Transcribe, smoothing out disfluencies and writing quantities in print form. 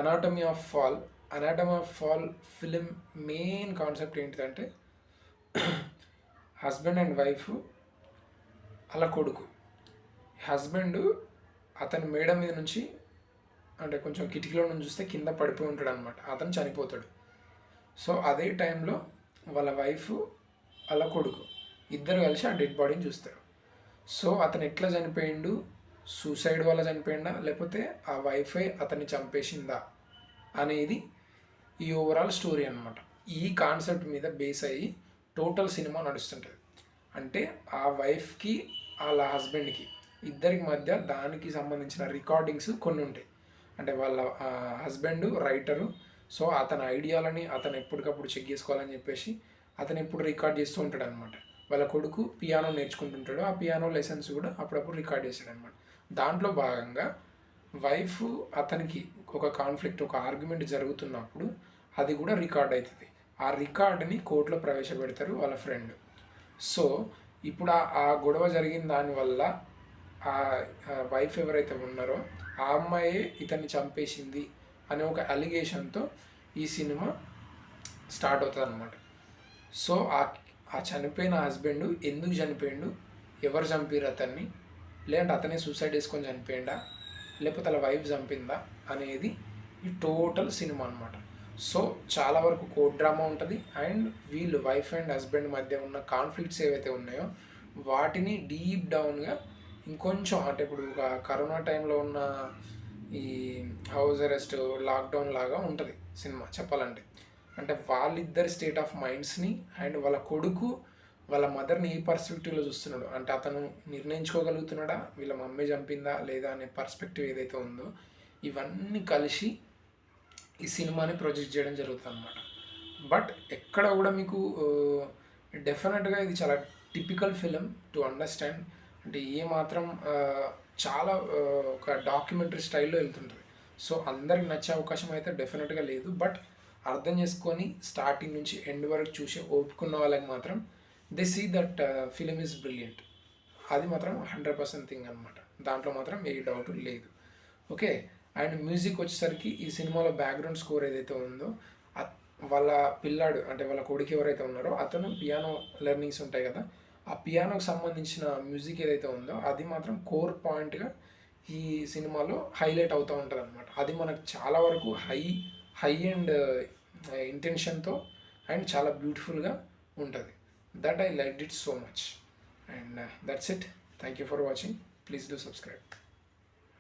Anatomy of fall. Anatomy of fall film main concept ఏంటిదంటే husband and wife అలా కొడుకు. Husband అతని మేడ మీద నుంచి అంటే కొంచెం కిటికీలో నుంచి చూస్తే కింద పడిపోయి ఉంటాడు అనమాట. అతను చనిపోతాడు. సో అదే టైంలో వాళ్ళ వైఫ్ అలా కొడుకు ఇద్దరు కలిసి ఆ డెడ్ బాడీని చూస్తారు. సో అతను ఎట్లా చనిపోయిండు, సూసైడ్ వల్ల చనిపోయిందా లేకపోతే ఆ వైఫే అతన్ని చంపేసిందా అనేది ఈ ఓవరాల్ స్టోరీ అనమాట. ఈ కాన్సెప్ట్ మీద బేస్ అయ్యి టోటల్ సినిమా నడుస్తుంటుంది. అంటే ఆ వైఫ్కి వాళ్ళ హస్బెండ్కి ఇద్దరికి మధ్య దానికి సంబంధించిన రికార్డింగ్స్ కొన్ని ఉంటాయి. అంటే వాళ్ళ హస్బెండ్ రైటరు, సో అతని ఐడియాలని అతను ఎప్పటికప్పుడు చెక్ చేసుకోవాలని చెప్పేసి అతను ఎప్పుడు రికార్డ్ చేస్తూ ఉంటాడు అనమాట. వాళ్ళ కొడుకు పియానో నేర్చుకుంటుంటాడు. ఆ పియానో లెసన్స్ కూడా అప్పుడప్పుడు రికార్డ్ చేస్తాడు అనమాట. దాంట్లో భాగంగా వైఫ్ అతనికి ఒక కాన్ఫ్లిక్ట్, ఒక ఆర్గ్యుమెంట్ జరుగుతున్నప్పుడు అది కూడా రికార్డ్ అవుతుంది. ఆ రికార్డ్ని కోర్టులో ప్రవేశపెడతారు వాళ్ళ ఫ్రెండ్. సో ఇప్పుడు ఆ గొడవ జరిగిన దానివల్ల ఆ వైఫ్ ఎవరైతే ఉన్నారో ఆ అమ్మాయే ఇతన్ని చంపేసింది అనే ఒక అలిగేషన్తో ఈ సినిమా స్టార్ట్ అవుతుంది అనమాట. సో ఆ చనిపోయిన హస్బెండ్ ఎందుకు చనిపోయిండు, ఎవరు చంపారు అతన్ని, లేదంటే అతనే సూసైడ్ చేసుకొని చనిపోయిందా లేకపోతే అలా వైఫ్ చంపిందా అనేది ఈ టోటల్ సినిమా అనమాట. సో చాలా వరకు కోర్ట్ డ్రామా ఉంటుంది అండ్ వీళ్ళు వైఫ్ అండ్ హస్బెండ్ మధ్య ఉన్న కాన్ఫ్లిక్ట్స్ ఏవైతే ఉన్నాయో వాటిని డీప్ డౌన్గా ఇంకొంచెం అంటే ఇప్పుడు కరోనా టైంలో ఉన్న ఈ హౌస్ అరెస్ట్, లాక్డౌన్ లాగా ఉంటుంది సినిమా చెప్పాలంటే. అంటే వాళ్ళిద్దరి స్టేట్ ఆఫ్ మైండ్స్ని అండ్ వాళ్ళ కొడుకు వాళ్ళ మదర్ని ఏ పర్స్పెక్టివ్లో చూస్తున్నాడు, అంటే అతను నిర్ణయించుకోగలుగుతున్నాడా వీళ్ళ మమ్మీ చంపిందా లేదా అనే పర్స్పెక్టివ్ ఏదైతే ఉందో ఇవన్నీ కలిసి ఈ సినిమాని ప్రొజెక్ట్ చేయడం జరుగుతుంది అనమాట. బట్ ఎక్కడ కూడా మీకు డెఫినెట్గా ఇది చాలా టిపికల్ ఫిలిం టు అండర్స్టాండ్. అంటే ఏ మాత్రం చాలా ఒక డాక్యుమెంటరీ స్టైల్లో వెళ్తుంటుంది. సో అందరికి నచ్చే అవకాశం అయితే డెఫినెట్గా లేదు. బట్ అర్థం చేసుకొని స్టార్టింగ్ నుంచి ఎండ్ వరకు చూసి ఓపుకున్న వాళ్ళకి మాత్రం they see that film is brilliant. అది మాత్రం 100% థింగ్ అనమాట. దాంట్లో మాత్రం ఏ డౌట్ లేదు. ఓకే. అండ్ మ్యూజిక్ వచ్చేసరికి ఈ సినిమాలో బ్యాక్గ్రౌండ్ స్కోర్ ఏదైతే ఉందో వాళ్ళ పిల్లాడు అంటే వాళ్ళ కొడుకు ఎవరైతే ఉన్నారో అతను పియానో లెర్నింగ్స్ ఉంటాయి కదా, ఆ పియానోకి సంబంధించిన మ్యూజిక్ ఏదైతే ఉందో అది మాత్రం కోర్ పాయింట్గా ఈ సినిమాలో హైలైట్ అవుతూ ఉంటుంది అనమాట. అది మనకు చాలా వరకు హై అండ్ ఇంటెన్షన్తో అండ్ చాలా బ్యూటిఫుల్గా ఉంటుంది. That I like it so much. And that's it. Thank you for watching. Please do subscribe.